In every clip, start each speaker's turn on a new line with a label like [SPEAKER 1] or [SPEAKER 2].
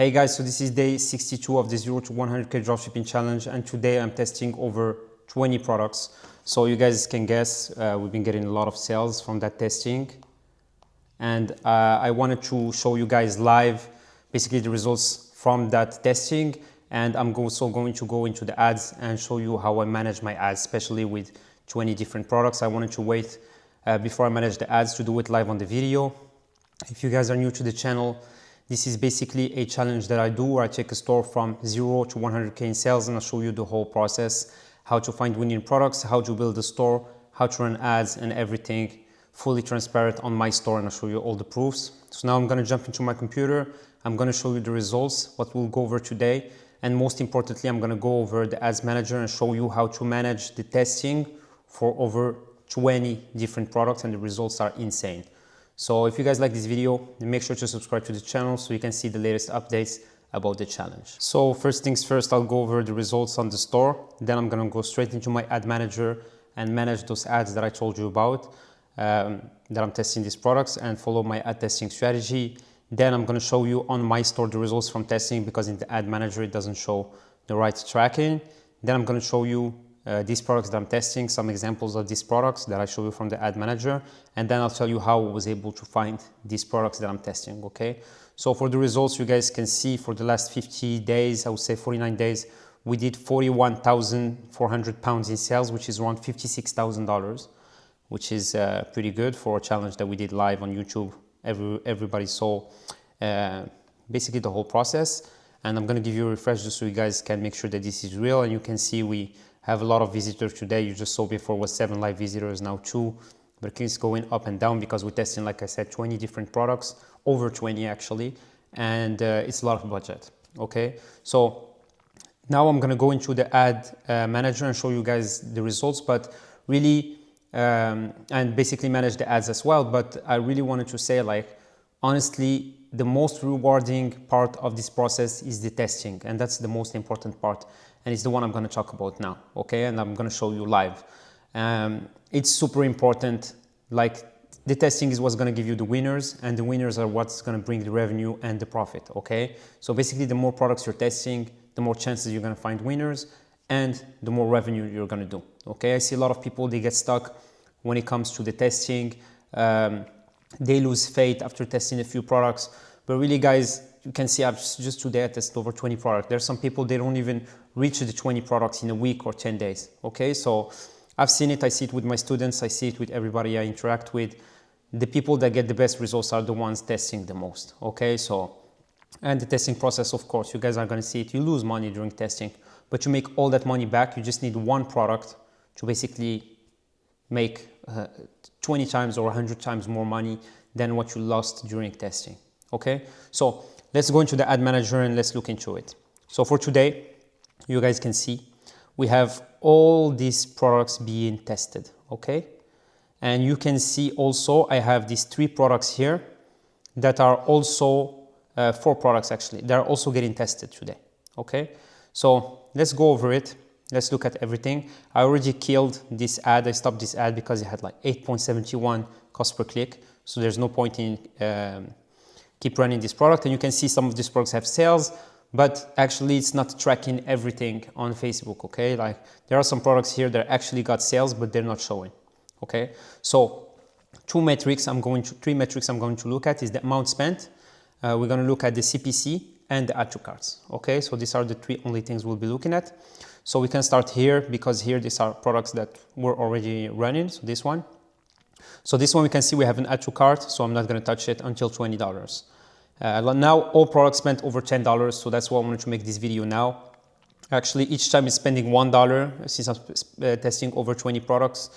[SPEAKER 1] Hey guys, so this is day 62 of the 0 to 100k dropshipping challenge, and today I'm testing over 20 products. So you guys can guess, we've been getting a lot of sales from that testing, and I wanted to show you guys live basically the results from that testing, and I'm also going to go into the ads and show you how I manage my ads, especially with 20 different products. I wanted to wait before I manage the ads to do it live on the video. If you guys are new to the channel, this is basically a challenge that I do where I take a store from 0 to 100k in sales, and I'll show you the whole process, how to find winning products, how to build a store, how to run ads, and everything fully transparent on my store, and I'll show you all the proofs. So now I'm going to jump into my computer. I'm going to show you the results, what we'll go over today, and most importantly, I'm going to go over the ads manager and show you how to manage the testing for over 20 different products, and the results are insane. So if you guys like this video, then make sure to subscribe to the channel so you can see the latest updates about the challenge. So first things first, I'll go over the results on the store. Then I'm going to go straight into my ad manager and manage those ads that I told you about, that I'm testing these products, and follow my ad testing strategy. Then I'm going to show you on my store the results from testing, because in the ad manager it doesn't show the right tracking. Then I'm going to show you these products that I'm testing, some examples of these products that I show you from the ad manager, and then I'll tell you how I was able to find these products that I'm testing, okay? So for the results, you guys can see for the last 50 days, I would say 49 days, we did 41,400 pounds in sales, which is around $56,000, which is pretty good for a challenge that we did live on YouTube. Everybody saw basically the whole process, and I'm going to give you a refresh just so you guys can make sure that this is real. And you can see we have a lot of visitors today. You just saw before was 7 live visitors, now 2, but it keeps going up and down because we're testing, like I said, 20 different products, over 20 actually, and it's a lot of budget, okay? So now I'm gonna go into the ad manager and show you guys the results, but really, and basically manage the ads as well. But I really wanted to say, like, honestly, the most rewarding part of this process is the testing, and that's the most important part, and it's the one I'm going to talk about now, okay? And I'm going to show you live. It's super important. Like, the testing is what's going to give you the winners, and the winners are what's going to bring the revenue and the profit, okay? So basically, the more products you're testing, the more chances you're going to find winners, and the more revenue you're going to do, okay? I see a lot of people, they get stuck when it comes to the testing. They lose faith after testing a few products, but really, guys, you can see I've just today I tested over 20 products. There's some people, they don't even reach the 20 products in a week or 10 days, okay? So I've seen it, I see it with my students, I see it with everybody I interact with. The people that get the best results are the ones testing the most, okay? So, and the testing process, of course, you guys are gonna see it, you lose money during testing, but you make all that money back. You just need one product to basically make 20 times or 100 times more money than what you lost during testing, okay? So let's go into the ad manager and let's look into it. So for today, you guys can see we have all these products being tested, okay? And you can see also I have these 3 products here that are also 4 products actually. They're also getting tested today, okay? So let's go over it. Let's look at everything. I already killed this ad. I stopped this ad because it had like 8.71 cost per click. So there's no point in keep running this product. And you can see some of these products have sales, but actually it's not tracking everything on Facebook, okay? Like, there are some products here that actually got sales, but they're not showing, okay? So 3 metrics I'm going to look at is the amount spent. We're going to look at the CPC and the add to carts, okay? So these are the 3 only things we'll be looking at. So we can start here, because here these are products that were already running. So this one. So this one we can see we have an add to cart, so I'm not going to touch it until $20. Now all products spent over $10, so that's why I wanted to make this video now. Actually, each time it's spending $1, since I'm testing over 20 products,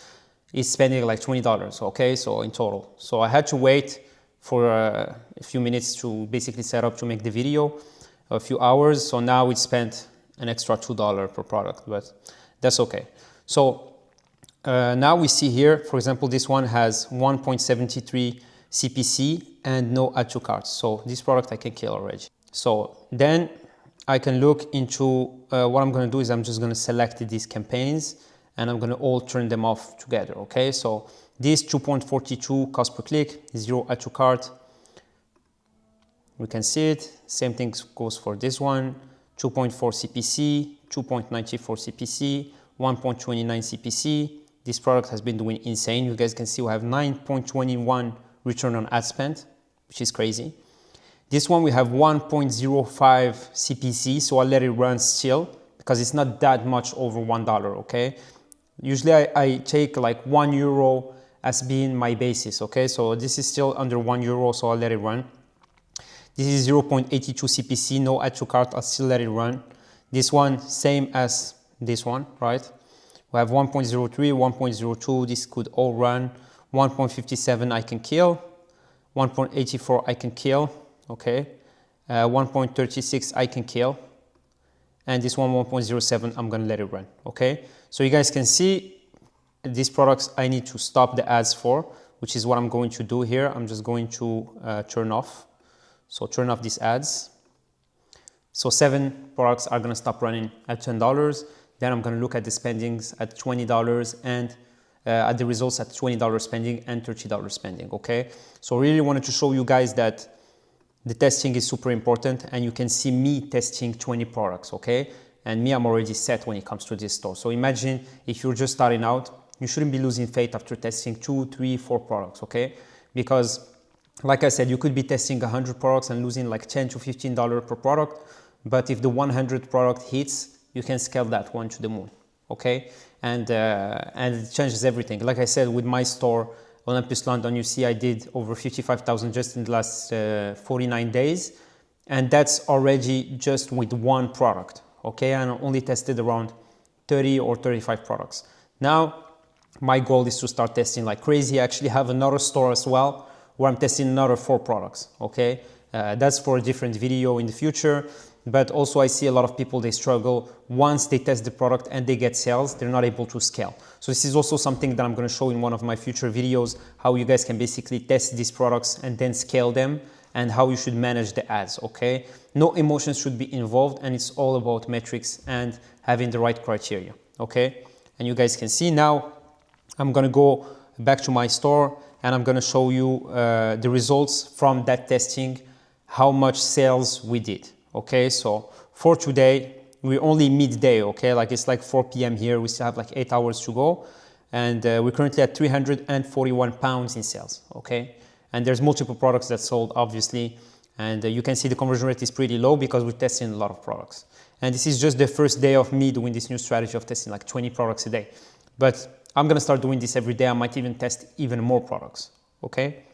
[SPEAKER 1] it's spending like $20, okay? So in total. So I had to wait for a few minutes to basically set up to make the video, a few hours. So now it spent an extra $2 per product, but that's okay. So now we see here, for example, this one has 1.73 CPC and no add to carts. So this product I can kill already. So then I can look into what I'm going to do is I'm just going to select these campaigns and I'm going to all turn them off together, okay? So this 2.42 cost per click, 0 add to cart, We can see it. Same thing goes for this one. 2.4 CPC, 2.94 CPC, 1.29 CPC. This product has been doing insane. You guys can see we have 9.21 return on ad spend, which is crazy. This one we have 1.05 CPC, so I'll let it run still because it's not that much over $1, okay? Usually I take like €1 as being my basis, okay? So this is still under €1, so I'll let it run. This is 0.82 CPC, no add to cart, I'll still let it run. This one, same as this one, right? We have 1.03, 1.02, this could all run. 1.57 I can kill. 1.84 I can kill, okay? 1.36 I can kill. And this one, 1.07, I'm gonna let it run, okay? So you guys can see these products I need to stop the ads for, which is what I'm going to do here. I'm just going to turn off. So turn off these ads. So 7 products are gonna stop running at $10. Then I'm gonna look at the spendings at $20 and at the results at $20 spending and $30 spending, okay? So really wanted to show you guys that the testing is super important, and you can see me testing 20 products, okay? And me, I'm already set when it comes to this store. So imagine if you're just starting out, you shouldn't be losing faith after testing 2, 3, 4 products, okay? Because like I said, you could be testing 100 products and losing like $10 to $15 per product. But if the 100 product hits, you can scale that one to the moon, okay? And it changes everything. Like I said, with my store, Olympus London, you see I did over 55,000 just in the last 49 days. And that's already just with one product, okay? And I only tested around 30 or 35 products. Now, my goal is to start testing like crazy. I actually have another store as well where I'm testing another 4 products, okay? That's for a different video in the future. But also I see a lot of people, they struggle once they test the product and they get sales, they're not able to scale. So this is also something that I'm going to show in one of my future videos, how you guys can basically test these products and then scale them, and how you should manage the ads, okay? No emotions should be involved, and it's all about metrics and having the right criteria, okay? And you guys can see now, I'm going to go back to my store and I'm going to show you the results from that testing, how much sales we did. Okay, so for today, we're only midday, okay? Like it's like 4 p.m. here. We still have like 8 hours to go. And we're currently at 341 pounds in sales, okay? And there's multiple products that sold, obviously. And you can see the conversion rate is pretty low because we're testing a lot of products. And this is just the first day of me doing this new strategy of testing like 20 products a day. But I'm gonna start doing this every day. I might even test even more products, okay?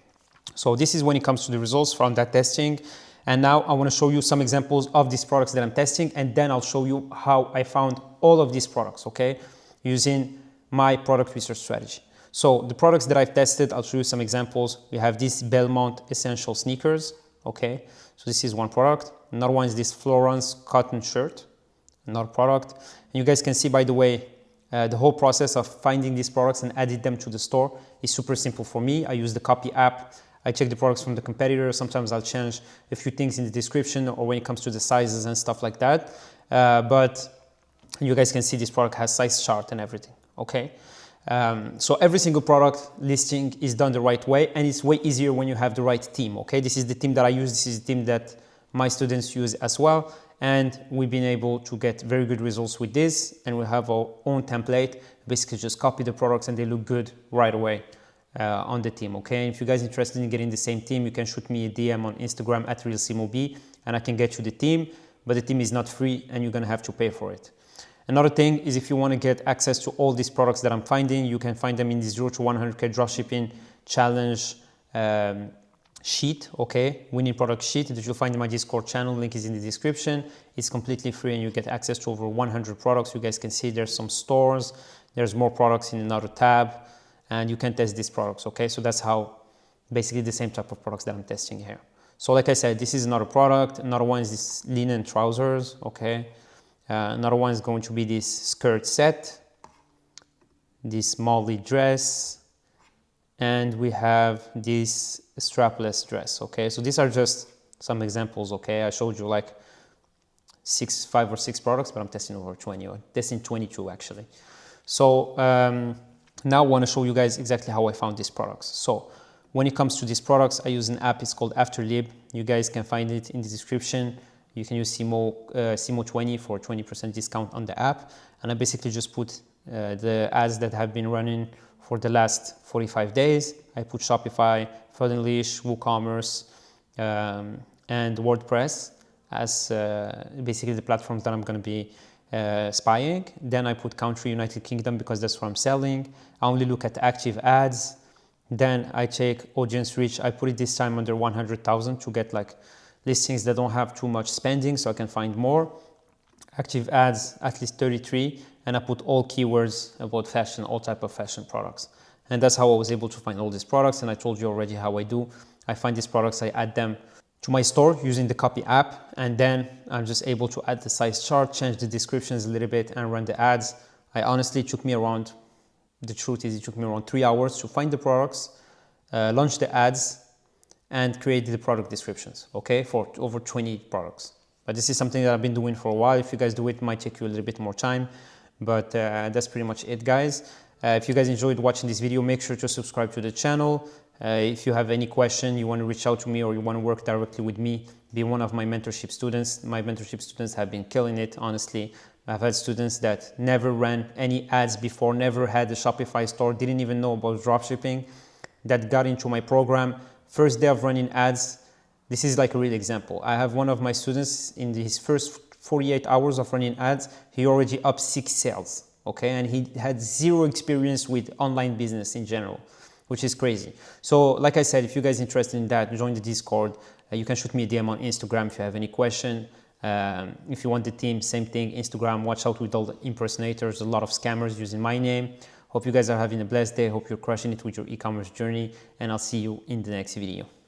[SPEAKER 1] So this is when it comes to the results from that testing. And now I want to show you some examples of these products that I'm testing, and then I'll show you how I found all of these products, okay, using my product research strategy. So the products that I've tested, I'll show you some examples. We have these Belmont Essential sneakers, okay, so this is one product. Another one is this Florence cotton shirt, another product. And you guys can see, by the way, the whole process of finding these products and adding them to the store is super simple for me. I use the Copy app. I check the products from the competitor. Sometimes I'll change a few things in the description or when it comes to the sizes and stuff like that. But you guys can see this product has size chart and everything, okay? So every single product listing is done the right way, and it's way easier when you have the right team, okay? This is the team that I use. This is the team that my students use as well. And we've been able to get very good results with this. And we have our own template. Basically just copy the products and they look good right away. On the team, okay? If you guys are interested in getting the same team, you can shoot me a DM on Instagram at RealSimoB and I can get you the team, but the team is not free and you're gonna have to pay for it. Another thing is, if you want to get access to all these products that I'm finding, you can find them in the 0 to 100k Dropshipping Challenge sheet, okay? Winning product sheet that you'll find in my Discord channel. Link is in the description. It's completely free and you get access to over 100 products. You guys can see there's some stores, there's more products in another tab, and you can test these products, okay? So that's how, basically the same type of products that I'm testing here. So like I said, this is another product. Another one is this linen trousers, okay? Another one is going to be this skirt set, this Molly dress, and we have this strapless dress, okay? So these are just some examples, okay? I showed you like 5 or 6 products, but I'm testing over 20, or testing 22 actually. So, now I want to show you guys exactly how I found these products. So When it comes to these products, I use an app. It's called Afterlib. You guys can find it in the description. You can use CMO20 for 20% discount on the app. And I basically just put the ads that have been running for the last 45 days. I put Shopify, Unleash, WooCommerce, and WordPress as basically the platforms that I'm going to be spying. Then I put country, United Kingdom, because that's where I'm selling. I only look at active ads. Then I check audience reach. I put it this time under 100,000 to get like listings that don't have too much spending, so I can find more. Active ads, at least 33. And I put all keywords about fashion, all type of fashion products. And that's how I was able to find all these products. And I told you already how I do. I find these products, I add them to my store using the copy app. And then I'm just able to add the size chart, change the descriptions a little bit, and run the ads. It took me around, the truth is, it took me around 3 hours to find the products, launch the ads, and create the product descriptions, okay, for over 20 products. But this is something that I've been doing for a while. If you guys do it, it might take you a little bit more time. But that's pretty much it, guys. If you guys enjoyed watching this video, make sure to subscribe to the channel. If you have any question, you want to reach out to me, or you want to work directly with me, be one of my mentorship students. My mentorship students have been killing it, honestly. I've had students that never ran any ads before, never had a Shopify store, didn't even know about dropshipping, that got into my program. First day of running ads, this is like a real example. I have one of my students in his first 48 hours of running ads, he already up 6 sales, okay? And he had 0 experience with online business in general, which is crazy. So like I said, if you guys are interested in that, join the Discord. You can shoot me a DM on Instagram if you have any question. If you want the team, same thing, Instagram. Watch out with all the impersonators, a lot of scammers using my name. Hope you guys are having a blessed day. Hope you're crushing it with your e-commerce journey, and I'll see you in the next video.